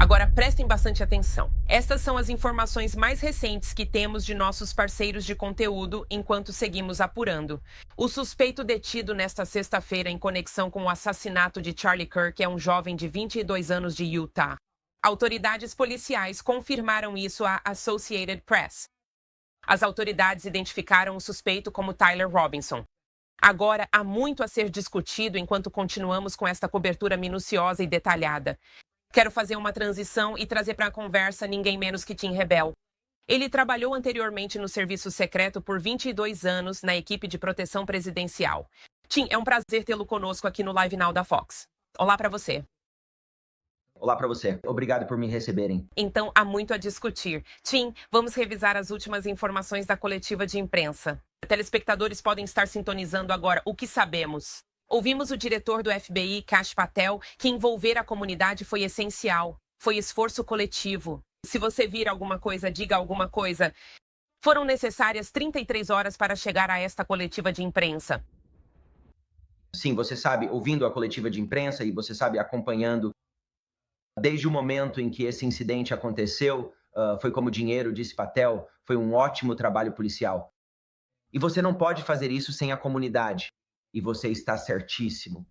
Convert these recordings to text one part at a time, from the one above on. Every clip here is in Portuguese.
Agora prestem bastante atenção. Estas são as informações mais recentes que temos de nossos parceiros de conteúdo enquanto seguimos apurando. O suspeito detido nesta sexta-feira em conexão com o assassinato de Charlie Kirk é um jovem de 22 anos de Utah. Autoridades policiais confirmaram isso à Associated Press. As autoridades identificaram o suspeito como Tyler Robinson. Agora, há muito a ser discutido enquanto continuamos com esta cobertura minuciosa e detalhada. Quero fazer uma transição e trazer para a conversa ninguém menos que Tim Rebel. Ele trabalhou anteriormente no serviço secreto por 22 anos na equipe de proteção presidencial. Tim, é um prazer tê-lo conosco aqui no Live Now da Fox. Olá para você. Olá para você. Obrigado por me receberem. Então, há muito a discutir. Tim, vamos revisar as últimas informações da coletiva de imprensa. Telespectadores podem estar sintonizando agora. O que sabemos? Ouvimos o diretor do FBI, Kash Patel, que envolver a comunidade foi essencial. Foi esforço coletivo. Se você vir alguma coisa, diga alguma coisa. Foram necessárias 33 horas para chegar a esta coletiva de imprensa. Sim, você sabe, ouvindo a coletiva de imprensa e você sabe, acompanhando, desde o momento em que esse incidente aconteceu, foi como dinheiro, disse Patel, foi um ótimo trabalho policial. E você não pode fazer isso sem a comunidade. E você está certíssimo.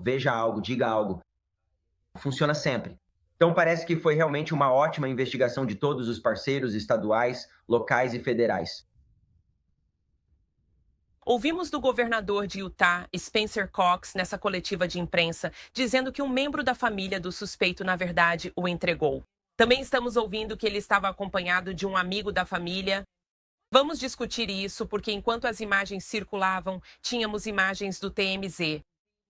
Veja algo, diga algo. Funciona sempre. Então parece que foi realmente uma ótima investigação de todos os parceiros estaduais, locais e federais. Ouvimos do governador de Utah, Spencer Cox, nessa coletiva de imprensa, dizendo que um membro da família do suspeito, na verdade, o entregou. Também estamos ouvindo que ele estava acompanhado de um amigo da família. Vamos discutir isso porque enquanto as imagens circulavam, tínhamos imagens do TMZ.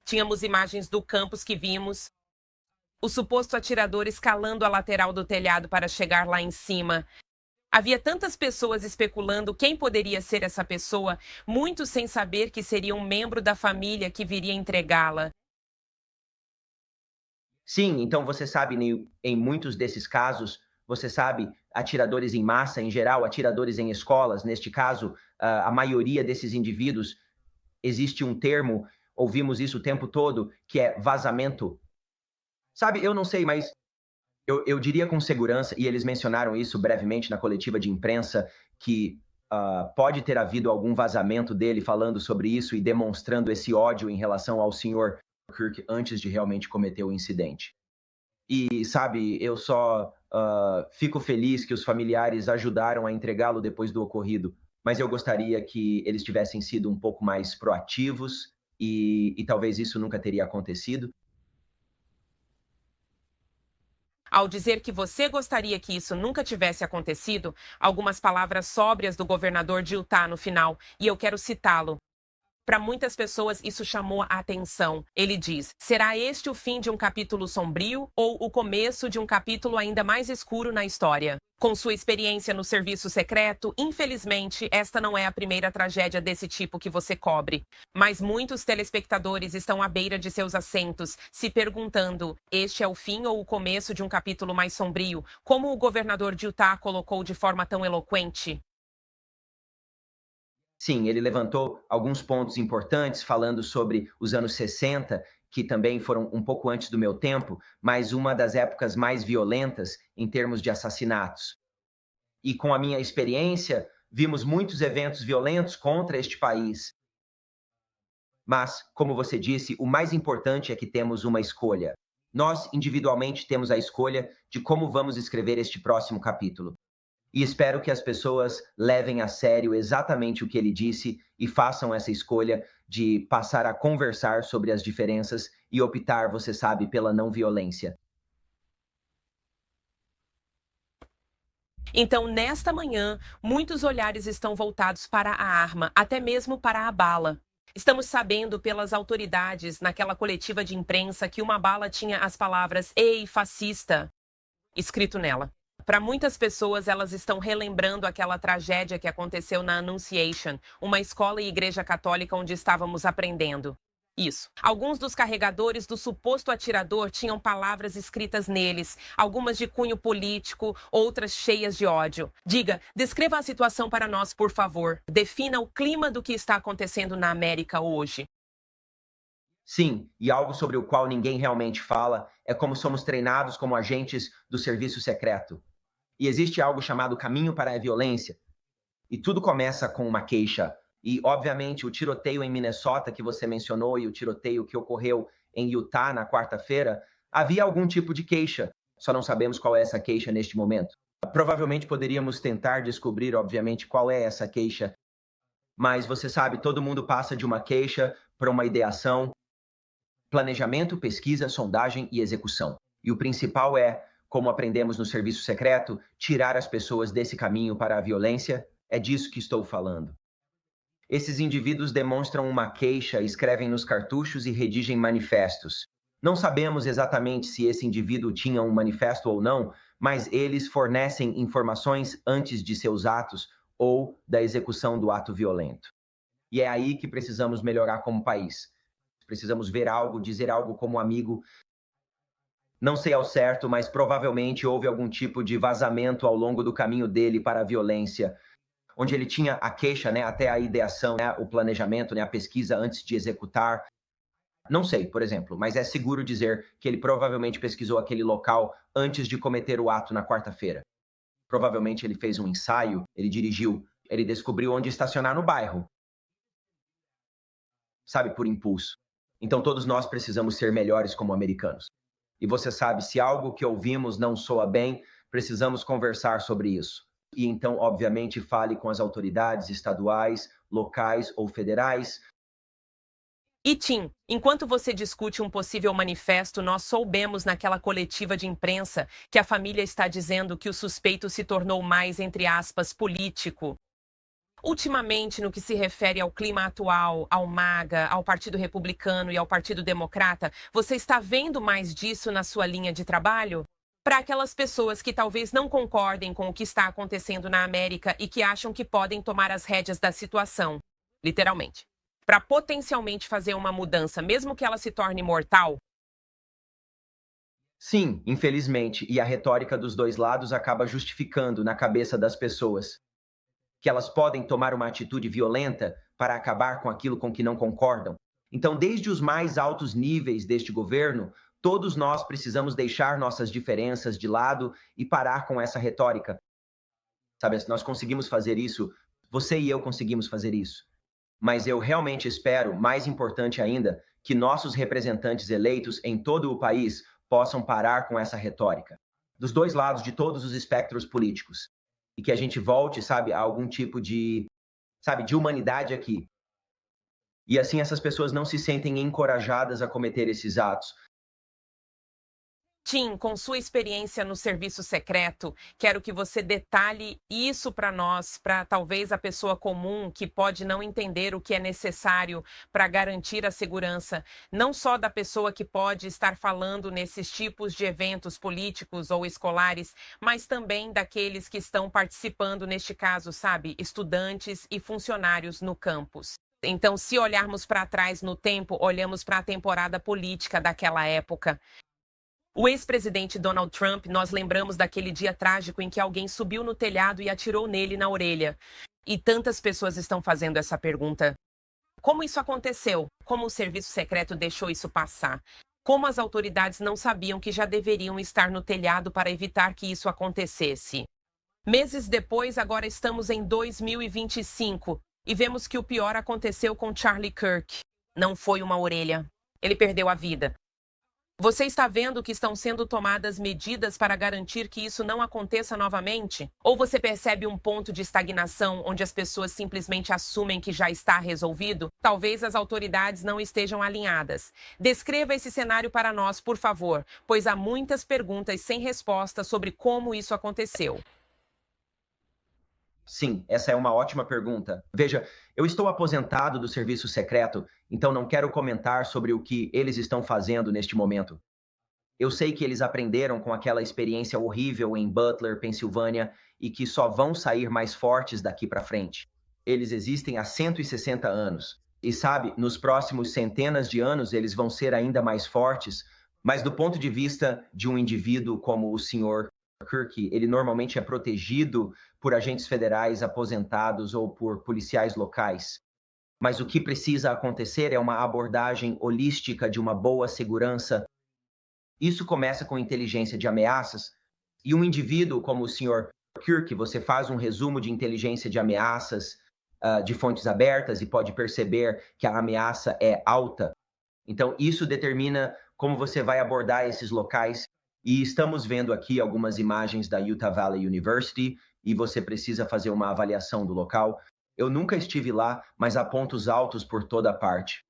Tínhamos imagens do campus que vimos. O suposto atirador escalando a lateral do telhado para chegar lá em cima. Havia tantas pessoas especulando quem poderia ser essa pessoa, muitos sem saber que seria um membro da família que viria entregá-la. Sim, então você sabe, em muitos desses casos, você sabe, atiradores em massa, em geral, atiradores em escolas, neste caso, a maioria desses indivíduos, existe um termo, ouvimos isso o tempo todo, que é vazamento. Sabe, eu não sei, mas eu diria com segurança, e eles mencionaram isso brevemente na coletiva de imprensa, que pode ter havido algum vazamento dele falando sobre isso e demonstrando esse ódio em relação ao senhor Kirk antes de realmente cometer o incidente. E, sabe, eu só fico feliz que os familiares ajudaram a entregá-lo depois do ocorrido, mas eu gostaria que eles tivessem sido um pouco mais proativos e talvez isso nunca teria acontecido. Ao dizer que você gostaria que isso nunca tivesse acontecido, algumas palavras sóbrias do governador de Utah no final, e eu quero citá-lo. Para muitas pessoas, isso chamou a atenção. Ele diz: será este o fim de um capítulo sombrio ou o começo de um capítulo ainda mais escuro na história? Com sua experiência no serviço secreto, infelizmente, esta não é a primeira tragédia desse tipo que você cobre. Mas muitos telespectadores estão à beira de seus assentos, se perguntando: este é o fim ou o começo de um capítulo mais sombrio? Como o governador de Utah colocou de forma tão eloquente? Sim, ele levantou alguns pontos importantes falando sobre os anos 60, que também foram um pouco antes do meu tempo, mas uma das épocas mais violentas em termos de assassinatos. E com a minha experiência, vimos muitos eventos violentos contra este país. Mas, como você disse, o mais importante é que temos uma escolha. Nós, individualmente, temos a escolha de como vamos escrever este próximo capítulo. E espero que as pessoas levem a sério exatamente o que ele disse e façam essa escolha de passar a conversar sobre as diferenças e optar, você sabe, pela não violência. Então, nesta manhã, muitos olhares estão voltados para a arma, até mesmo para a bala. Estamos sabendo pelas autoridades naquela coletiva de imprensa que uma bala tinha as palavras "Ei, fascista" escrito nela. Para muitas pessoas, elas estão relembrando aquela tragédia que aconteceu na Annunciation, uma escola e igreja católica onde estávamos aprendendo. Isso. Alguns dos carregadores do suposto atirador tinham palavras escritas neles, algumas de cunho político, outras cheias de ódio. Diga, descreva a situação para nós, por favor. Defina o clima do que está acontecendo na América hoje. Sim, e algo sobre o qual ninguém realmente fala é como somos treinados como agentes do serviço secreto. E existe algo chamado caminho para a violência, e tudo começa com uma queixa. E, obviamente, o tiroteio em Minnesota que você mencionou e o tiroteio que ocorreu em Utah na quarta-feira, havia algum tipo de queixa. Só não sabemos qual é essa queixa neste momento. Provavelmente poderíamos tentar descobrir, obviamente, qual é essa queixa, mas você sabe, todo mundo passa de uma queixa para uma ideação, planejamento, pesquisa, sondagem e execução. E o principal é, como aprendemos no serviço secreto, tirar as pessoas desse caminho para a violência. É disso que estou falando. Esses indivíduos demonstram uma queixa, escrevem nos cartuchos e redigem manifestos. Não sabemos exatamente se esse indivíduo tinha um manifesto ou não, mas eles fornecem informações antes de seus atos ou da execução do ato violento. E é aí que precisamos melhorar como país. Precisamos ver algo, dizer algo como amigo. Não sei ao certo, mas provavelmente houve algum tipo de vazamento ao longo do caminho dele para a violência, onde ele tinha a queixa, né, até a ideação, né, o planejamento, né, a pesquisa antes de executar. Não sei, por exemplo, mas é seguro dizer que ele provavelmente pesquisou aquele local antes de cometer o ato na quarta-feira. Provavelmente ele fez um ensaio, ele dirigiu, ele descobriu onde estacionar no bairro, sabe, por impulso. Então todos nós precisamos ser melhores como americanos. E você sabe, se algo que ouvimos não soa bem, precisamos conversar sobre isso. E então, obviamente, fale com as autoridades estaduais, locais ou federais. E Tim, enquanto você discute um possível manifesto, nós soubemos naquela coletiva de imprensa que a família está dizendo que o suspeito se tornou mais, entre aspas, político. Ultimamente, no que se refere ao clima atual, ao MAGA, ao Partido Republicano e ao Partido Democrata, você está vendo mais disso na sua linha de trabalho? Para aquelas pessoas que talvez não concordem com o que está acontecendo na América e que acham que podem tomar as rédeas da situação, literalmente, para potencialmente fazer uma mudança, mesmo que ela se torne mortal. Sim, infelizmente, e a retórica dos dois lados acaba justificando na cabeça das pessoas que elas podem tomar uma atitude violenta para acabar com aquilo com que não concordam. Então, desde os mais altos níveis deste governo, todos nós precisamos deixar nossas diferenças de lado e parar com essa retórica. Sabe, nós conseguimos fazer isso, você e eu conseguimos fazer isso. Mas eu realmente espero, mais importante ainda, que nossos representantes eleitos em todo o país possam parar com essa retórica, dos dois lados de todos os espectros políticos, e que a gente volte, sabe, a algum tipo de, sabe, de humanidade aqui. E assim essas pessoas não se sentem encorajadas a cometer esses atos. Tim, com sua experiência no serviço secreto, quero que você detalhe isso para nós, para talvez a pessoa comum que pode não entender o que é necessário para garantir a segurança, não só da pessoa que pode estar falando nesses tipos de eventos políticos ou escolares, mas também daqueles que estão participando neste caso, sabe, estudantes e funcionários no campus. Então, se olharmos para trás no tempo, olhamos para a temporada política daquela época. O ex-presidente Donald Trump, nós lembramos daquele dia trágico em que alguém subiu no telhado e atirou nele na orelha. E tantas pessoas estão fazendo essa pergunta. Como isso aconteceu? Como o serviço secreto deixou isso passar? Como as autoridades não sabiam que já deveriam estar no telhado para evitar que isso acontecesse? Meses depois, agora estamos em 2025 e vemos que o pior aconteceu com Charlie Kirk. Não foi uma orelha. Ele perdeu a vida. Você está vendo que estão sendo tomadas medidas para garantir que isso não aconteça novamente? Ou você percebe um ponto de estagnação onde as pessoas simplesmente assumem que já está resolvido? Talvez as autoridades não estejam alinhadas. Descreva esse cenário para nós, por favor, pois há muitas perguntas sem resposta sobre como isso aconteceu. Sim, essa é uma ótima pergunta. Veja, eu estou aposentado do serviço secreto, então não quero comentar sobre o que eles estão fazendo neste momento. Eu sei que eles aprenderam com aquela experiência horrível em Butler, Pensilvânia, e que só vão sair mais fortes daqui para frente. Eles existem há 160 anos. E sabe, nos próximos centenas de anos eles vão ser ainda mais fortes, mas do ponto de vista de um indivíduo como o Sr. Kirk, ele normalmente é protegido por agentes federais aposentados ou por policiais locais. Mas o que precisa acontecer é uma abordagem holística de uma boa segurança. Isso começa com inteligência de ameaças, e um indivíduo como o Sr. Kirk, você faz um resumo de inteligência de ameaças de fontes abertas e pode perceber que a ameaça é alta. Então, isso determina como você vai abordar esses locais. E estamos vendo aqui algumas imagens da Utah Valley University e você precisa fazer uma avaliação do local. Eu nunca estive lá, mas há pontos altos por toda parte.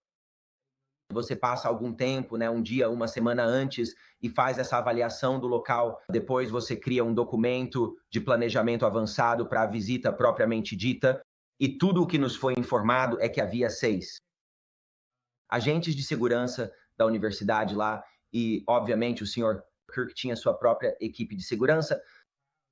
Você passa algum tempo, né, um dia, uma semana antes, e faz essa avaliação do local. Depois você cria um documento de planejamento avançado para a visita propriamente dita. E tudo o que nos foi informado é que havia 6 agentes de segurança da universidade lá. E, obviamente, o Sr. Kirk tinha sua própria equipe de segurança.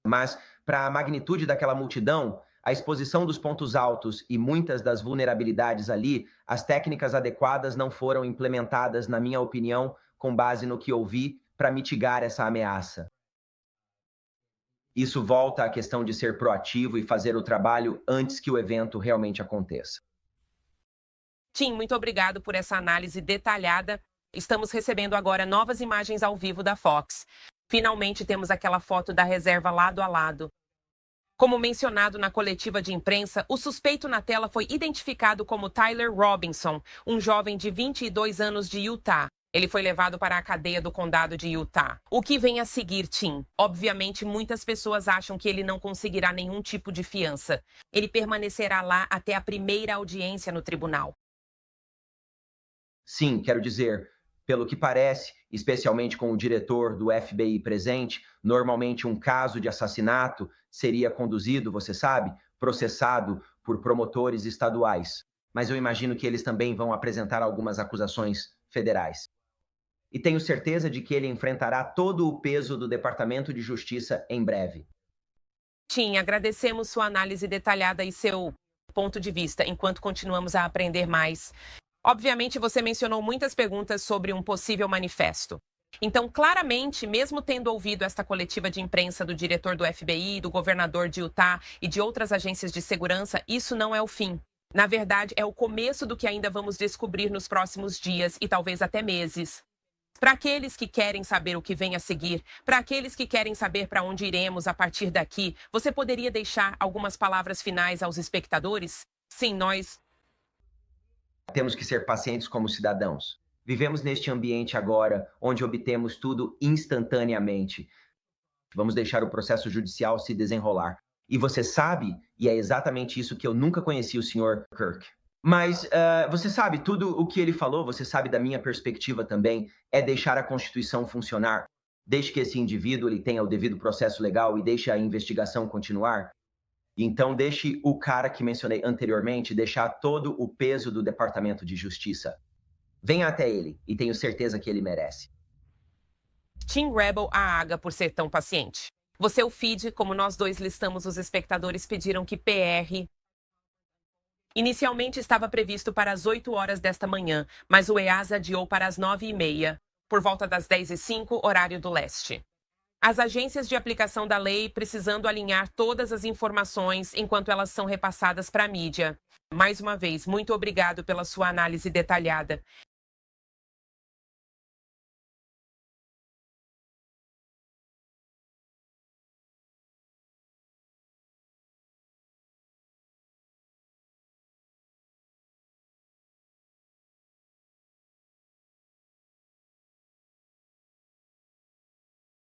Mas, para a magnitude daquela multidão, a exposição dos pontos altos e muitas das vulnerabilidades ali, as técnicas adequadas não foram implementadas, na minha opinião, com base no que ouvi, para mitigar essa ameaça. Isso volta à questão de ser proativo e fazer o trabalho antes que o evento realmente aconteça. Tim, muito obrigado por essa análise detalhada. Estamos recebendo agora novas imagens ao vivo da Fox. Finalmente temos aquela foto da reserva lado a lado. Como mencionado na coletiva de imprensa, o suspeito na tela foi identificado como Tyler Robinson, um jovem de 22 anos de Utah. Ele foi levado para a cadeia do condado de Utah. O que vem a seguir, Tim? Obviamente, muitas pessoas acham que ele não conseguirá nenhum tipo de fiança. Ele permanecerá lá até a primeira audiência no tribunal. Sim, quero dizer, pelo que parece, especialmente com o diretor do FBI presente, normalmente um caso de assassinato seria conduzido, você sabe, processado por promotores estaduais. Mas eu imagino que eles também vão apresentar algumas acusações federais. E tenho certeza de que ele enfrentará todo o peso do Departamento de Justiça em breve. Tim, agradecemos sua análise detalhada e seu ponto de vista, enquanto continuamos a aprender mais. Obviamente, você mencionou muitas perguntas sobre um possível manifesto. Então, claramente, mesmo tendo ouvido esta coletiva de imprensa do diretor do FBI, do governador de Utah e de outras agências de segurança, isso não é o fim. Na verdade, é o começo do que ainda vamos descobrir nos próximos dias e talvez até meses. Para aqueles que querem saber o que vem a seguir, para aqueles que querem saber para onde iremos a partir daqui, você poderia deixar algumas palavras finais aos espectadores? Sim, nós temos que ser pacientes como cidadãos. Vivemos neste ambiente agora, onde obtemos tudo instantaneamente. Vamos deixar o processo judicial se desenrolar. E você sabe, e é exatamente isso que eu nunca conheci o Sr. Kirk. Mas você sabe, tudo o que ele falou, você sabe da minha perspectiva também, é deixar a Constituição funcionar. Deixe que esse indivíduo ele tenha o devido processo legal e deixe a investigação continuar. Então, deixe o cara que mencionei anteriormente deixar todo o peso do Departamento de Justiça. Venha até ele, e tenho certeza que ele merece. Tim Rebel a Aga por ser tão paciente. Você, o feed, como nós dois listamos, os espectadores pediram que PR... Inicialmente estava previsto para as 8 horas desta manhã, mas o EAS adiou para as 9h30, por volta das 10h05, horário do leste. As agências de aplicação da lei precisando alinhar todas as informações enquanto elas são repassadas para a mídia. Mais uma vez, muito obrigado pela sua análise detalhada.